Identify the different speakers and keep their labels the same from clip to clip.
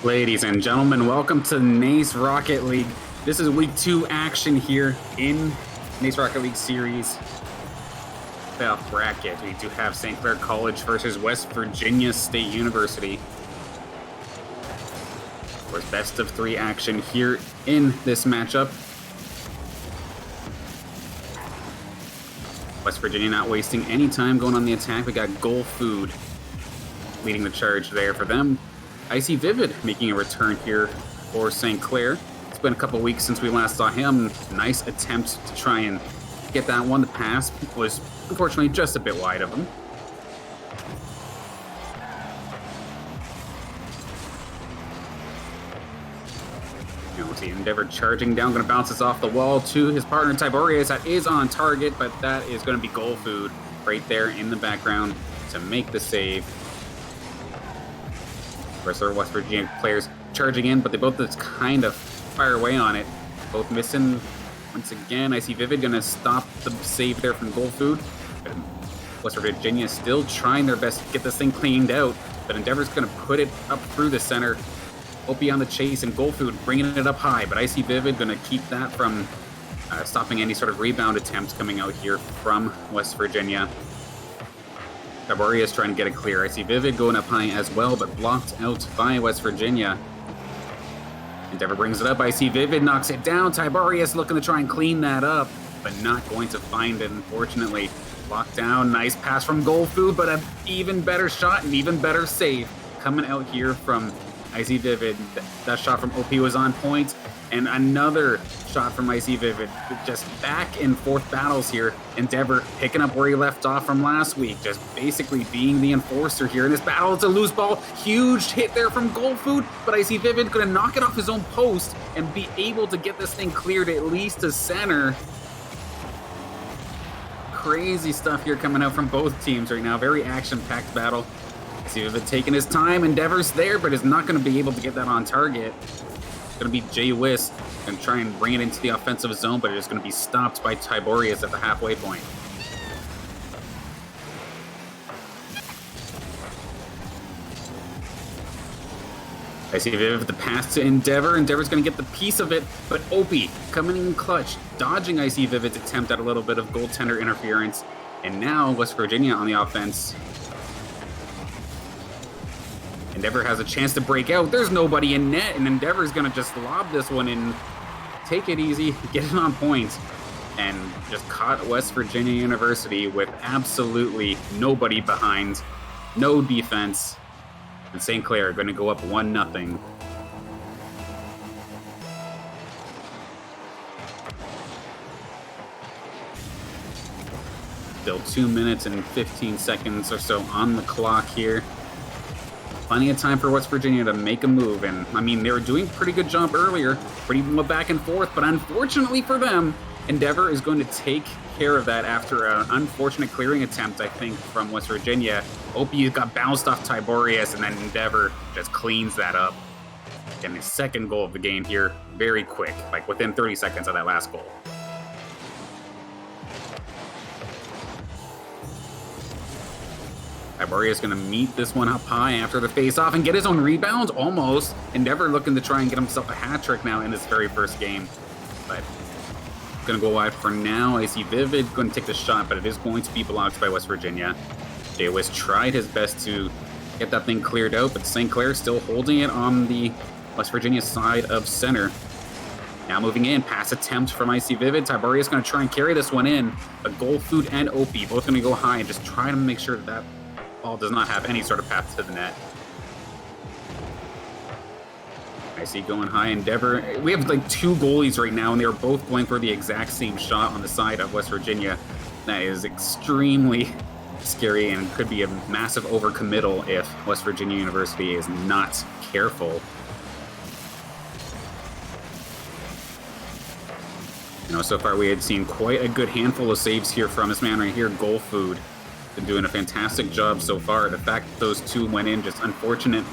Speaker 1: Ladies and gentlemen, welcome to NACE Rocket League. This is week 2 action here in NACE Rocket League series playoff bracket. We do have St. Clair College versus West Virginia State University. Of course, best of 3 action here in this matchup. West Virginia not wasting any time going on the attack. We got Goal Food leading the charge there for them. Icy Vivid making a return here for St. Clair. It's been a couple weeks since we last saw him. Nice attempt to try and get that one. The pass was unfortunately just a bit wide of him. You'll see Endeavor charging down, going to bounce this off the wall to his partner Tiberius. That is on target, but that is going to be Goal Food right there in the background to make the save. Of course, there are West Virginia players charging in, but they both just kind of fire away on it. Both missing. Once again, I see Vivid going to stop the save there from Goal Food. West Virginia still trying their best to get this thing cleaned out, but Endeavor's going to put it up through the center. Opie on the chase, and Goal Food bringing it up high, but I see Vivid going to keep that from stopping any sort of rebound attempts coming out here from West Virginia. Tiberius trying to get it clear. I see Vivid going up high as well, but blocked out by West Virginia. Endeavor brings it up. I see Vivid knocks it down. Tiberius looking to try and clean that up, but not going to find it, unfortunately. Locked down. Nice pass from Goal Food, but an even better shot and even better save coming out here from Icy Vivid. That shot from OP was on point, and another shot from Icy Vivid. Just back and forth battles here. Endeavor picking up where he left off from last week, just basically being the enforcer here in this battle. It's a loose ball. Huge hit there from Goal Food, but Icy Vivid gonna knock it off his own post and be able to get this thing cleared at least to center. Crazy stuff here coming out from both teams right now. Very action-packed battle. See Vivid taking his time. Endeavor's there, but is not going to be able to get that on target. It's going to be Jay Wiss and try and bring it into the offensive zone, but it is going to be stopped by Tiberius at the halfway point. I see Vivid with the pass to Endeavor. Endeavor's going to get the piece of it, but Opie coming in clutch, dodging I see Vivid's attempt at a little bit of goaltender interference. And now West Virginia on the offense. Endeavor has a chance to break out. There's nobody in net, and Endeavor's going to just lob this one and take it easy, get it on point, and just caught West Virginia University with absolutely nobody behind, no defense, and St. Clair are going to go up 1-0. Still 2 minutes and 15 seconds or so on the clock here. Plenty of time for West Virginia to make a move, and I mean, they were doing a pretty good job earlier, pretty back and forth, but unfortunately for them, Endeavor is going to take care of that after an unfortunate clearing attempt, I think, from West Virginia. Opie got bounced off Tiberius, and then Endeavor just cleans that up. Getting his second goal of the game here very quick, like within 30 seconds of that last goal. Tiberius going to meet this one up high after the face-off and get his own rebound, almost. Endeavor looking to try and get himself a hat trick now in his very first game. But going to go wide for now. I see Vivid going to take the shot, but it is going to be blocked by West Virginia. Jay Wiss tried his best to get that thing cleared out, but St. Clair still holding it on the West Virginia side of center. Now moving in, pass attempt from Icy Vivid. Tiberius going to try and carry this one in, but Goal Food and Opie both going to go high and just try to make sure that ball does not have any sort of path to the net. I see going high. Endeavor. We have like 2 goalies right now, and they're both going for the exact same shot on the side of West Virginia. That is extremely scary and could be a massive overcommittal if West Virginia University is not careful. You know, so far we had seen quite a good handful of saves here from this man right here, Goal Food. Been doing a fantastic job so far. The fact that those 2 went in, just unfortunate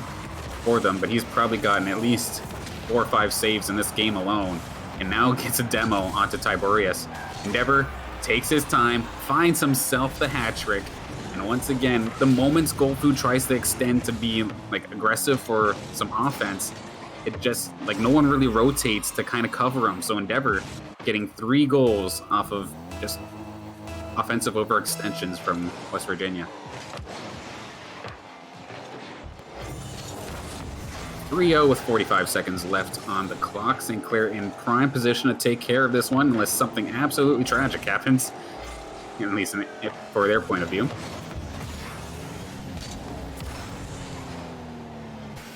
Speaker 1: for them, but he's probably gotten at least 4 or 5 saves in this game alone, and now gets a demo onto Tiberius. Endeavor takes his time, finds himself the hat trick, and And once again, the moments Goldfood tries to extend to be like aggressive for some offense, it just like no one really rotates to kind of cover him. So Endeavor getting 3 goals off of just offensive overextensions from West Virginia. 3-0 with 45 seconds left on the clock. St. Clair in prime position to take care of this one unless something absolutely tragic happens, at least for their point of view.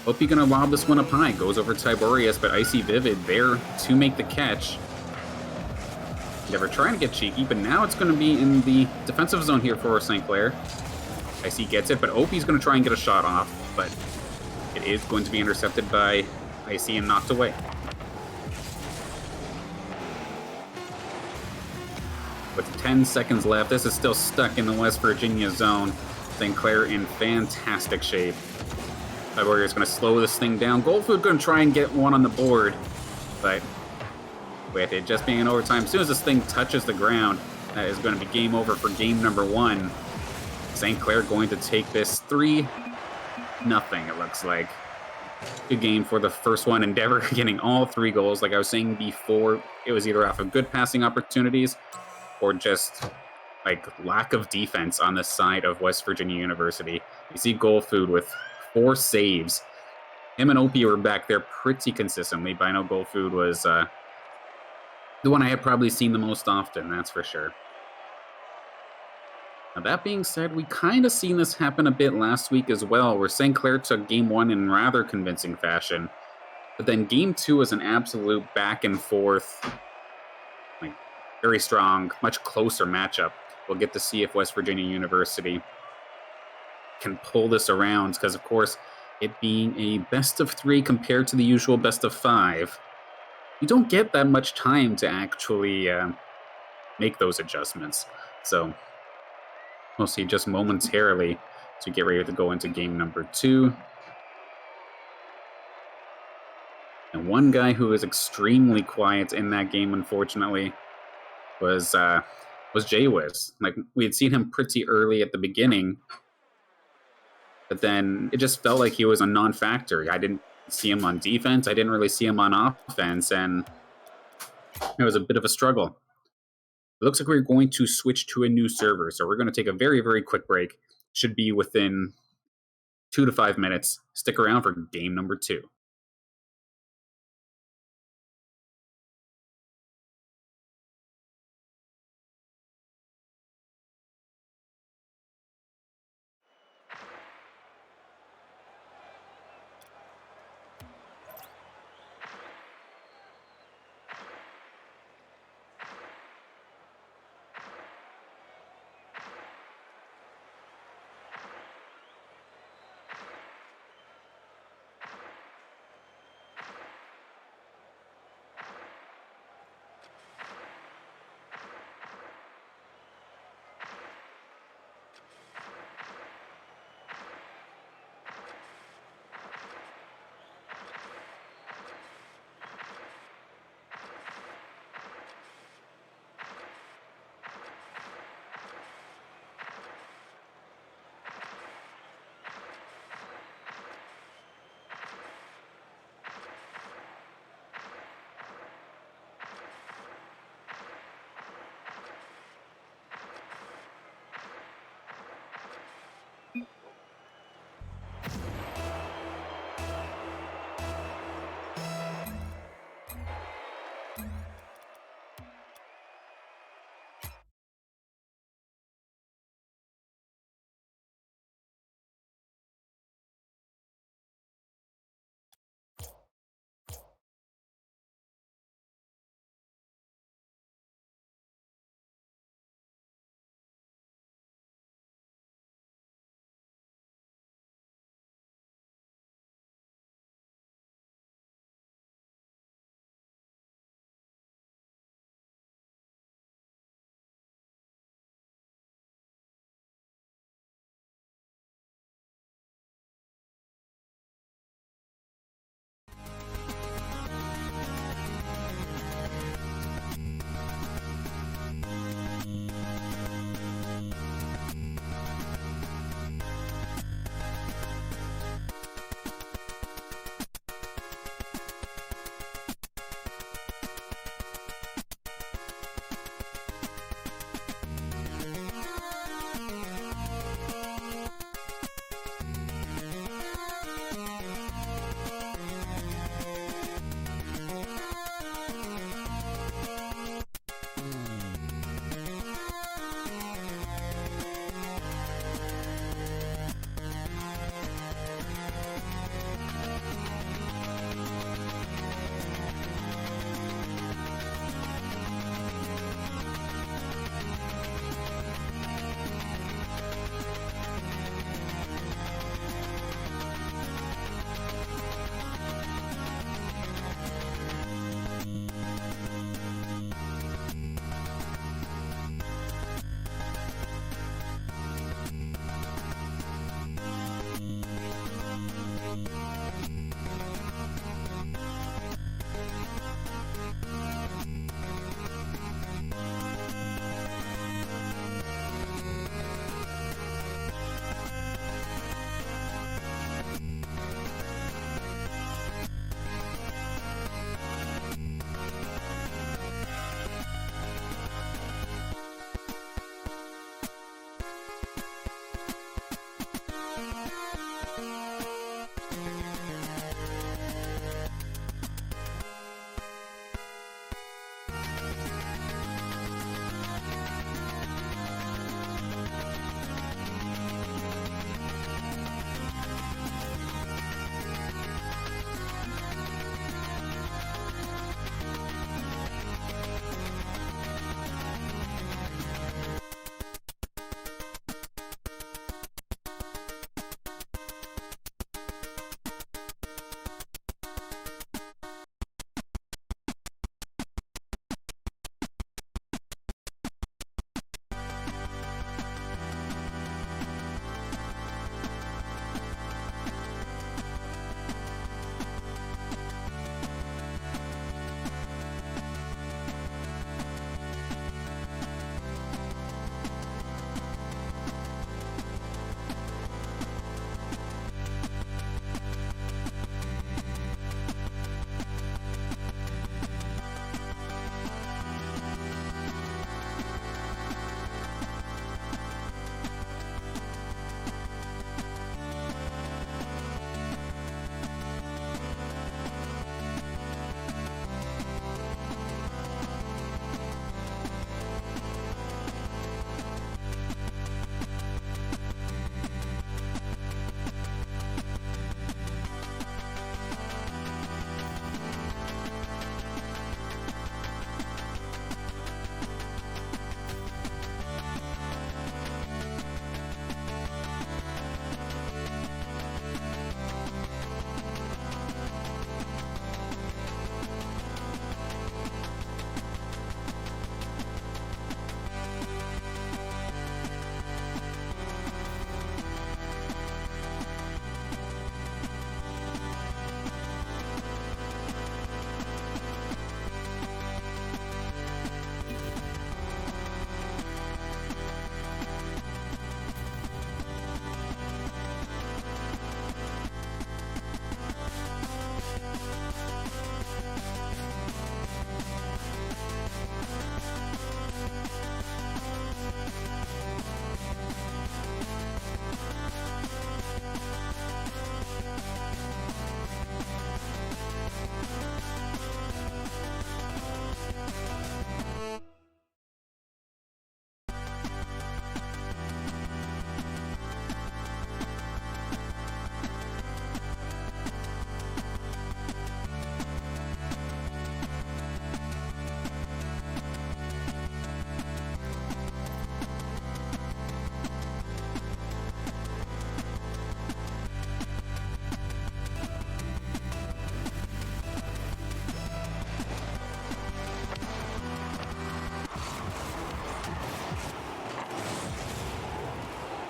Speaker 1: Hope you're going to lob this one up high. Goes over Tiberius, but Icy Vivid there to make the catch. Never trying to get cheeky, but now it's going to be in the defensive zone here for St. Clair. Icy gets it, but Opie's going to try and get a shot off, but it is going to be intercepted by Icy and knocked away. With 10 seconds left, this is still stuck in the West Virginia zone. St. Clair in fantastic shape. Warrior is going to slow this thing down. Goldfood going to try and get one on the board, but with it just being in overtime, as soon as this thing touches the ground, that is going to be game over for game number 1. St. Clair going to take this 3-0, it looks like. Good game for the first one. Endeavor getting all 3 goals. Like I was saying before, it was either off of good passing opportunities or just like lack of defense on the side of West Virginia University. You see Goldfood with 4 saves. Him and Opie were back there pretty consistently, but I know Goldfood was the one I had probably seen the most often, that's for sure. Now, that being said, we kind of seen this happen a bit last week as well, where St. Clair took game 1 in rather convincing fashion. But then game 2 was an absolute back and forth, like very strong, much closer matchup. We'll get to see if West Virginia University can pull this around, because of course, it being a best of 3 compared to the usual best of 5, you don't get that much time to actually make those adjustments. So we'll see just momentarily to get ready to go into game number 2. And one guy who was extremely quiet in that game, unfortunately, was Jaywiz. Like, we had seen him pretty early at the beginning, but then it just felt like he was a non-factor. I didn't see him on defense. I didn't really see him on offense, and it was a bit of a struggle. It looks like we're going to switch to a new server, so we're going to take a very, very quick break. Should be within 2 to 5 minutes. Stick around for game number 2.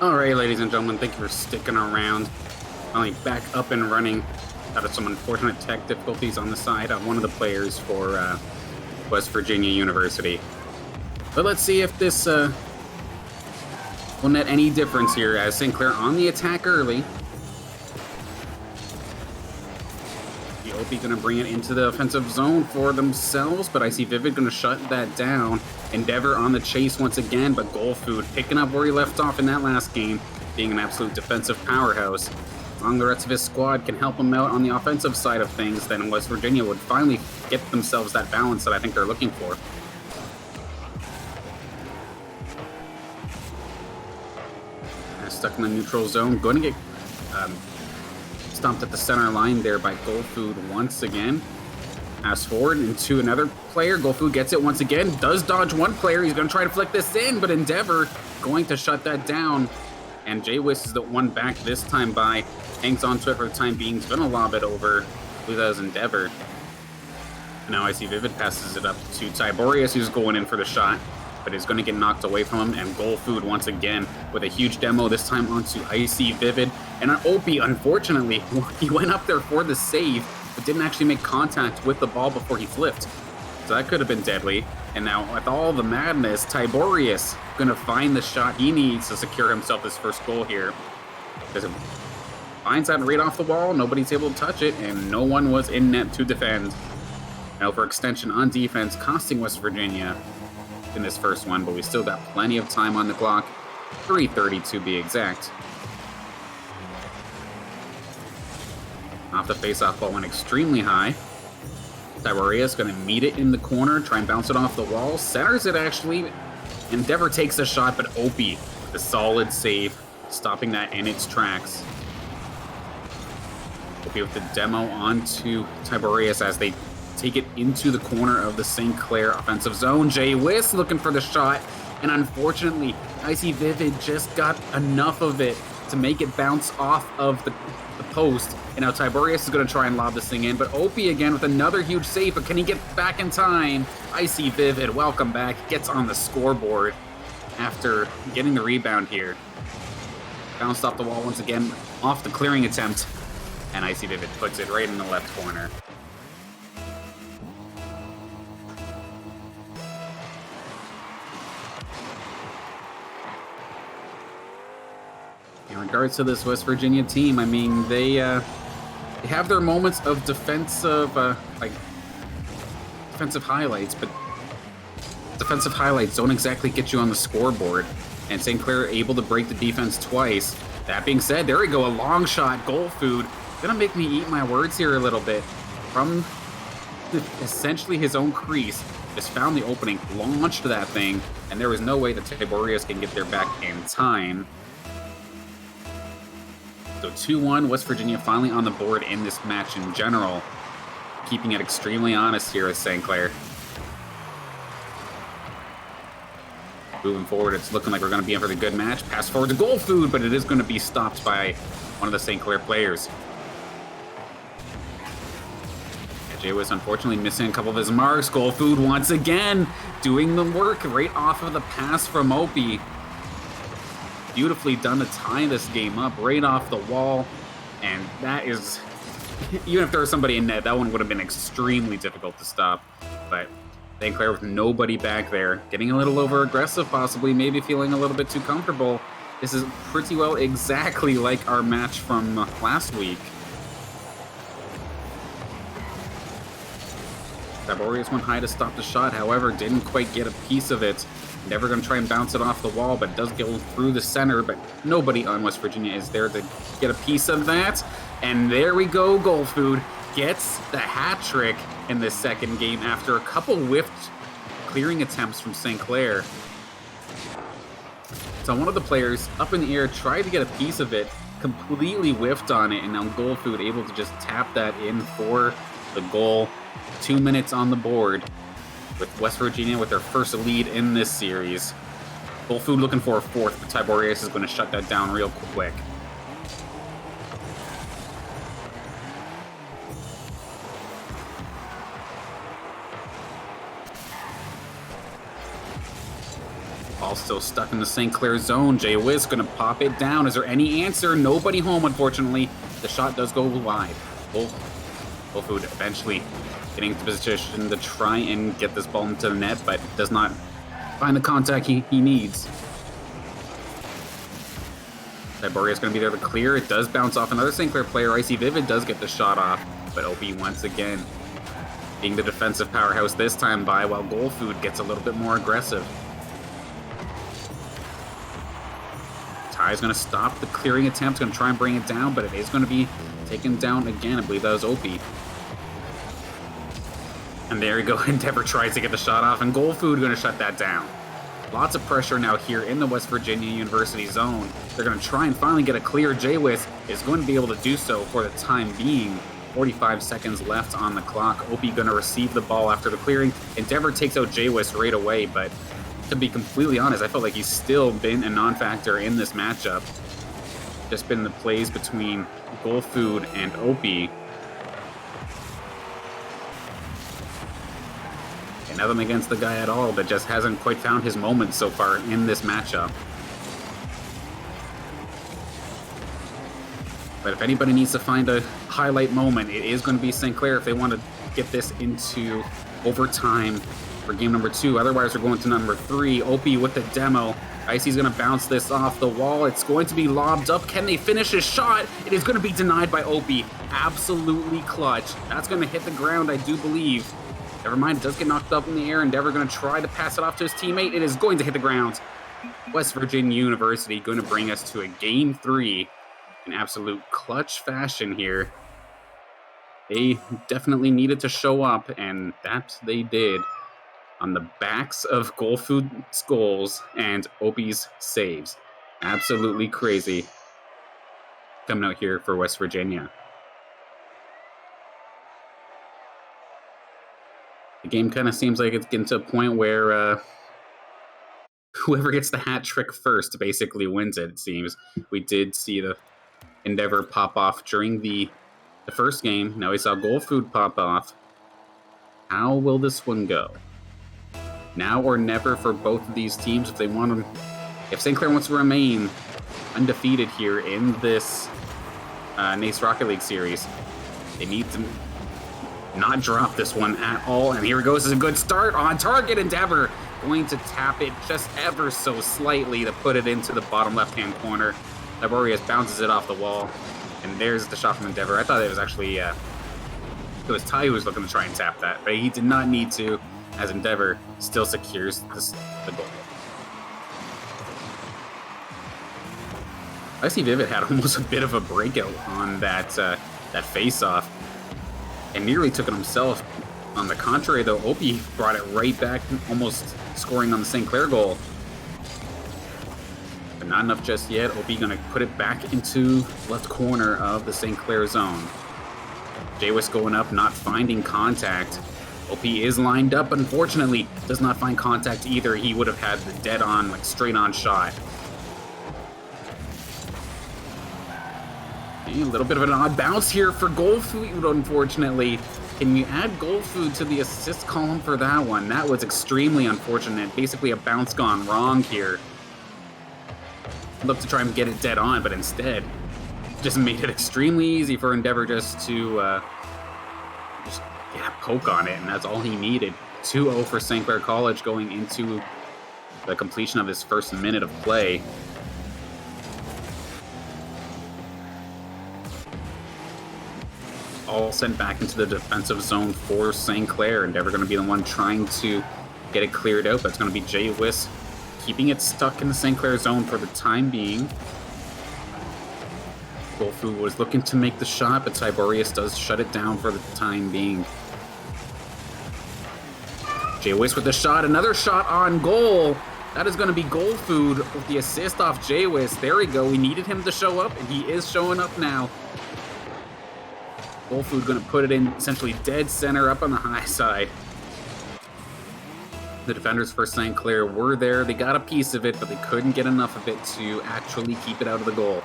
Speaker 1: Alright, ladies and gentlemen, thank you for sticking around. Finally back up and running out of some unfortunate tech difficulties on the side of one of the players for West Virginia University. But let's see if this will net any difference here, as St. Clair on the attack early. The OP going to bring it into the offensive zone for themselves, but I see Vivid going to shut that down. Endeavor on the chase once again, but Goal Food picking up where he left off in that last game, being an absolute defensive powerhouse. As long as the rest of his squad can help him out on the offensive side of things, then West Virginia would finally get themselves that balance that I think they're looking for. Stuck in the neutral zone, going to get stomped at the center line there by Goal Food once again. Pass forward into another player. Goal Food gets it once again, does dodge one player. He's going to try to flick this in, but Endeavor going to shut that down. And J-Wiss is the one back this time by. Hangs on to it for the time being. He's going to lob it over. I believe that was Endeavor. Now I see Vivid passes it up to Tiberius, who's going in for the shot, but is going to get knocked away from him. And Goal Food once again with a huge demo, this time onto Icy Vivid. And Opie, unfortunately, he went up there for the save, but didn't actually make contact with the ball before he flipped. So that could have been deadly. And now with all the madness, Tiberius going to find the shot he needs to secure himself his first goal here. Because it finds that right off the wall, nobody's able to touch it, and no one was in net to defend. Now for extension on defense, costing West Virginia in this first one, but we still got plenty of time on the clock. 3:30 to be exact. Off the face-off ball went extremely high. Tiberius going to meet it in the corner, try and bounce it off the wall. Centers it actually. Endeavor takes the shot, but Opie with a solid save, stopping that in its tracks. Opie with the demo onto Tiberius as they take it into the corner of the St. Clair offensive zone. J-Wiss looking for the shot, and unfortunately, Icy Vivid just got enough of it to make it bounce off of the post. And now Tiberius is going to try and lob this thing in, but Opie again with another huge save, but can he get back in time? Icy Vivid, welcome back, gets on the scoreboard after getting the rebound here. Bounced off the wall once again, off the clearing attempt, and Icy Vivid puts it right in the left corner. In regards to this West Virginia team, I mean, they have their moments of defensive highlights, but defensive highlights don't exactly get you on the scoreboard. And St. Clair able to break the defense twice. That being said, there we go, a long shot, Goal Food. Gonna make me eat my words here a little bit. From essentially his own crease, just found the opening, launched that thing, and there was no way that Tiberius can get there back in time. So 2-1, West Virginia finally on the board in this match in general. Keeping it extremely honest here with St. Clair. Moving forward, it's looking like we're going to be in for a good match. Pass forward to Goal Food, but it is going to be stopped by one of the St. Clair players. Jay was unfortunately missing a couple of his marks. Goal Food once again doing the work right off of the pass from Opie. Beautifully done to tie this game up right off the wall, and that is, even if there was somebody in net, that one would have been extremely difficult to stop. But St. Clair with nobody back there, getting a little over aggressive, possibly, maybe feeling a little bit too comfortable. This is pretty well exactly like our match from last week. Tiberius went high to stop the shot, however, didn't quite get a piece of it. Never going to try and bounce it off the wall, but does go through the center, but nobody on West Virginia is there to get a piece of that. And there we go, Goal Food gets the hat trick in this second game after a couple whiffed clearing attempts from St. Clair. So one of the players up in the air tried to get a piece of it, completely whiffed on it, and now Goal Food able to just tap that in for the goal. 2 minutes on the board, with West Virginia with their first lead in this series. Goal Food looking for a fourth, but Tiberius is going to shut that down real quick. Ball still stuck in the St. Clair zone. Jay Wiz gonna pop it down. Is there any answer? Nobody home, unfortunately. The shot does go wide. Food eventually getting into position to try and get this ball into the net, but does not find the contact he needs. Cyboria is going to be there to clear. It does bounce off another St. Clair player. Icy Vivid does get the shot off, but OP once again being the defensive powerhouse this time by, while Goal Food gets a little bit more aggressive. Ty's going to stop the clearing attempt, going to try and bring it down, but it is going to be taken down again. I believe that was OP. And there we go. Endeavor tries to get the shot off, and Goal Food going to shut that down. Lots of pressure now here in the West Virginia University zone. They're going to try and finally get a clear. Jaywith is going to be able to do so for the time being. 45 seconds left on the clock. OP going to receive the ball after the clearing. Endeavor takes out Jaywith right away, but to be completely honest, I felt like he's still been a non-factor in this matchup. Just been the plays between Goal Food and OP. Nothing against the guy at all, but just hasn't quite found his moment so far in this matchup. But if anybody needs to find a highlight moment, it is going to be St. Clair if they want to get this into overtime for game number 2. Otherwise, we're going to number 3. OP with the demo. Icy's going to bounce this off the wall. It's going to be lobbed up. Can they finish his shot? It is going to be denied by OP. Absolutely clutch. That's going to hit the ground, I do believe. Never mind, it does get knocked up in the air. Endeavor going to try to pass it off to his teammate. It is going to hit the ground. West Virginia University going to bring us to a game 3 in absolute clutch fashion here. They definitely needed to show up, and that they did on the backs of Goal Food's goals and OP's saves. Absolutely crazy coming out here for West Virginia. The game kind of seems like it's getting to a point where whoever gets the hat trick first basically wins it seems. We did see the Endeavor pop off during the first game. Now we saw Goal Food pop off. How will this one go? Now or never for both of these teams if they want them. If St. Clair wants to remain undefeated here in this NACE Rocket League series, they need to not drop this one at all. And here it goes. Is a good start on target. Endeavor going to tap it just ever so slightly to put it into the bottom left-hand corner. Laborius bounces it off the wall. And there's the shot from Endeavor. I thought it was actually, it was Ty who was looking to try and tap that, but he did not need to, as Endeavor still secures the goal. I see Vivid had almost a bit of a breakout on that face-off. And nearly took it himself. On the contrary, though, OP brought it right back, almost scoring on the St. Clair goal. But not enough just yet. OP going to put it back into left corner of the St. Clair zone. Jaywis going up, not finding contact. OP is lined up, unfortunately. Does not find contact either. He would have had the dead-on, like, straight-on shot. A little bit of an odd bounce here for Goal Food, unfortunately. Can you add Goal Food to the assist column for that one? That was extremely unfortunate. Basically a bounce gone wrong here. Looked to try and get it dead on, but instead just made it extremely easy for Endeavor just to get a poke on it, and that's all he needed. 2-0 for St. Clair College going into the completion of his first minute of play. All sent back into the defensive zone for St. Clair. Endeavor going to be the one trying to get it cleared out, but it's going to be Jay Wiss keeping it stuck in the St. Clair zone for the time being. Goal Food was looking to make the shot, but Tiberius does shut it down for the time being. Jay Wiss with the shot, another shot on goal. That is going to be Goal Food with the assist off Jay Wiss. There we go. We needed him to show up, and he is showing up now. Goal Food going to put it in essentially dead center up on the high side. The defenders for St. Clair were there. They got a piece of it, but they couldn't get enough of it to actually keep it out of the goal.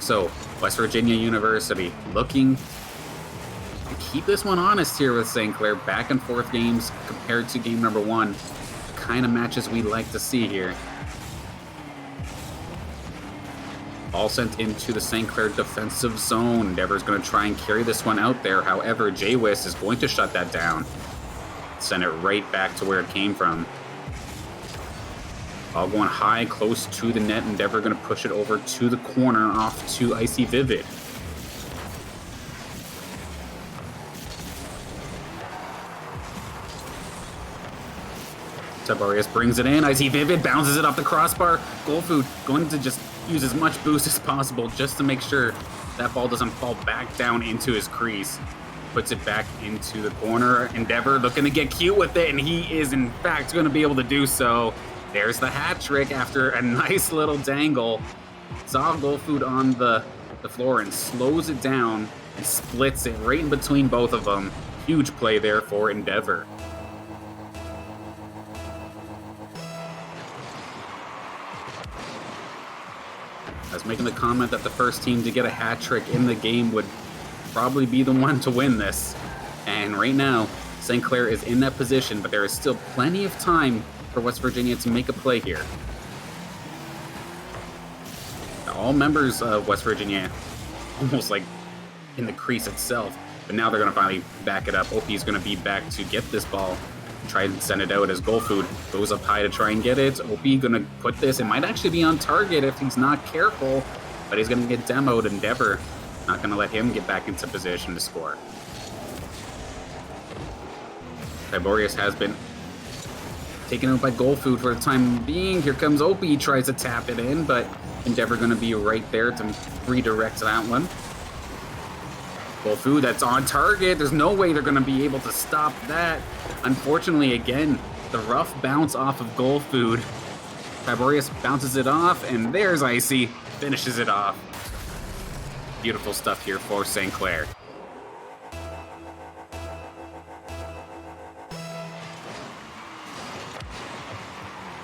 Speaker 1: So, West Virginia University looking to keep this one honest here with St. Clair. Back and forth games compared to game number 1. The kind of matches we like to see here. Ball sent into the St. Clair defensive zone. Endeavor's going to try and carry this one out there. However, J-Wiz is going to shut that down. Send it right back to where it came from. Ball going high, close to the net. Endeavor going to push it over to the corner off to Icy Vivid. Tiberius brings it in. Icy Vivid bounces it off the crossbar. Goldfood going to just use as much boost as possible just to make sure that ball doesn't fall back down into his crease. Puts it back into the corner. Endeavor looking to get cute with it, and he is in fact going to be able to do so. There's the hat trick after a nice little dangle. Saw Goldfood on the floor and slows it down and splits it right in between both of them. Huge play there for Endeavor. I was making the comment that the first team to get a hat trick in the game would probably be the one to win this. And right now, St. Clair is in that position, but there is still plenty of time for West Virginia to make a play here. All members of West Virginia almost like in the crease itself, but now they're going to finally back it up. OP is going to be back to get this ball, try and send it out as Goldfood goes up high to try and get it. OP going to put this, it might actually be on target if he's not careful, but he's going to get demoed. Endeavor not going to let him get back into position to score. Tiberius has been taken out by Goldfood for the time being. Here comes OP, tries to tap it in, but Endeavor going to be right there to redirect that one. Goldfood, that's on target. There's no way they're going to be able to stop that. Unfortunately, again, the rough bounce off of Goldfood. Tiberius bounces it off, and there's Icy, finishes it off. Beautiful stuff here for St. Clair.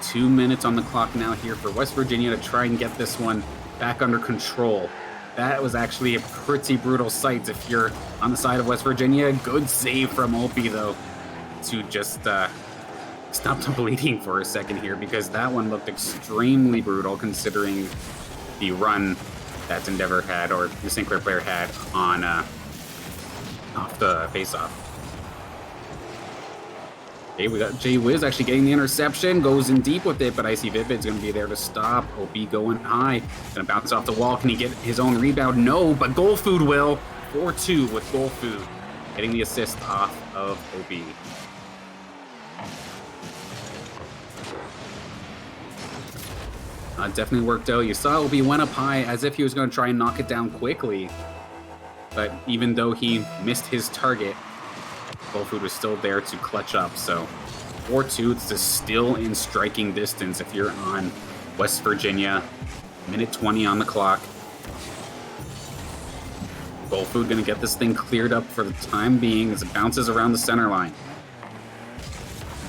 Speaker 1: Two minutes on the clock now here for West Virginia to try and get this one back under control. That was actually a pretty brutal sight if you're on the side of West Virginia. Good save from Opie, though, to just stop the bleeding for a second here, because that one looked extremely brutal considering the run that Endeavor had, or the St. Clair player had, on off the face-off. Okay, we got J-Wiz actually getting the interception, goes in deep with it, but Icy Vivid's going to be there to stop. OP going high, going to bounce off the wall. Can he get his own rebound? No, but Goldfood will. 4-2 with Goldfood getting the assist off of OP. Definitely worked out. You saw OP went up high as if he was going to try and knock it down quickly, but even though he missed his target, Goldfood was still there to clutch up. So 4-2, this is still in striking distance if you're on West Virginia. Minute 20 on the clock. Goldfood going to get this thing cleared up for the time being as it bounces around the center line.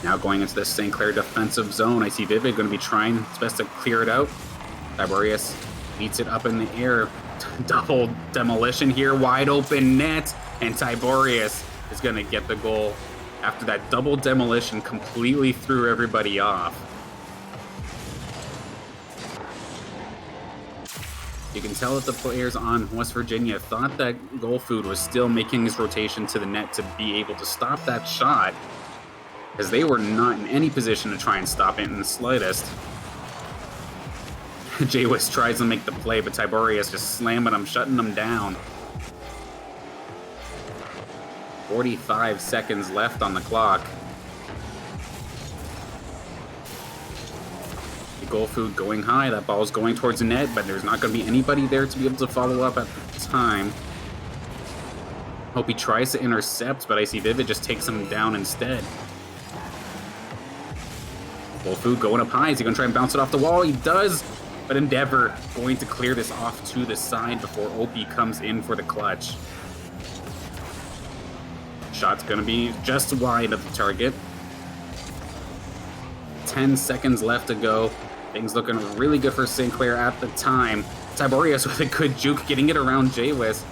Speaker 1: Now going into the St. Clair defensive zone. I see Vivid going to be trying his best to clear it out. Tiberius beats it up in the air. Double demolition here, wide open net, and Tiberius is going to get the goal after that double demolition completely threw everybody off. You can tell that the players on West Virginia thought that Goldfood was still making his rotation to the net to be able to stop that shot, because they were not in any position to try and stop it in the slightest. J-Wiz tries to make the play, but Tiberius just slamming him, shutting him down. 45 seconds left on the clock. The Goldfood going high. That ball's going towards the net, but there's not going to be anybody there to be able to follow up at the time. Hope he tries to intercept, but I see Vivid just takes him down instead. Goldfood going up high. Is he going to try and bounce it off the wall? He does, but Endeavor going to clear this off to the side before Opie comes in for the clutch. Shot's going to be just wide of the target. 10 seconds left to go. Things looking really good for St. Clair at the time. Tiberius with a good juke, getting it around J-Wiz.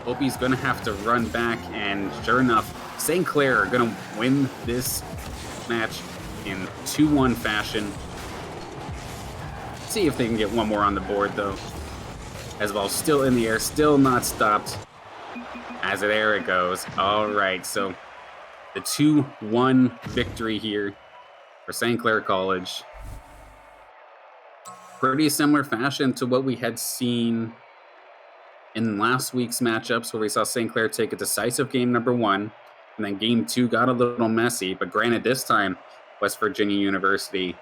Speaker 1: Opie's going to have to run back, and sure enough, St. Clair are going to win this match in 2-1 fashion. See if they can get one more on the board, though. as well, still in the air, still not stopped. There it goes. All right, so the 2-1 victory here for St. Clair College. Pretty similar fashion to what we had seen in last week's matchups, where we saw St. Clair take a decisive game number 1, and then game 2 got a little messy. But granted, this time, West Virginia University,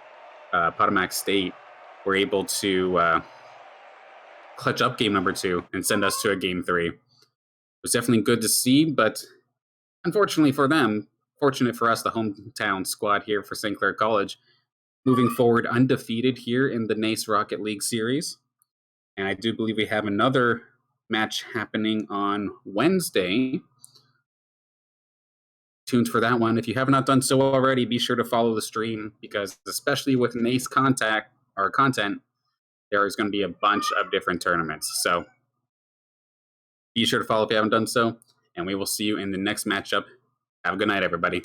Speaker 1: Potomac State, were able to clutch up game number 2 and send us to a game 3. It was definitely good to see, but unfortunately for them, fortunate for us, the hometown squad here for St. Clair College, moving forward undefeated here in the NACE Rocket League series. And I do believe we have another match happening on Wednesday. Tuned for that one. If you have not done so already, be sure to follow the stream, because especially with NACE content, there is going to be a bunch of different tournaments. So be sure to follow if you haven't done so, and we will see you in the next matchup. Have a good night, everybody.